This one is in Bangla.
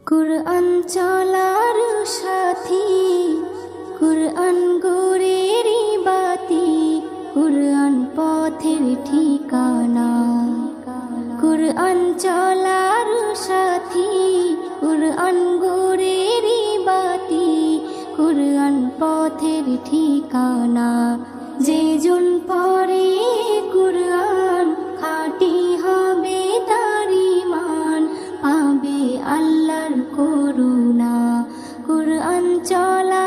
কুরআন চলার সাথী, কুরআন গোরেরি বাতি, কুরআন পথের ঠিকানা। কুরআন চলার সাথী, কুরআন গোরেরি বাতি, কুরআন পথের ঠিকানা। যে জন পড়ে কুরআন খাঁটি হবে তার ঈমান, পাবে আল্লাহর করুণা। কুরআন চলা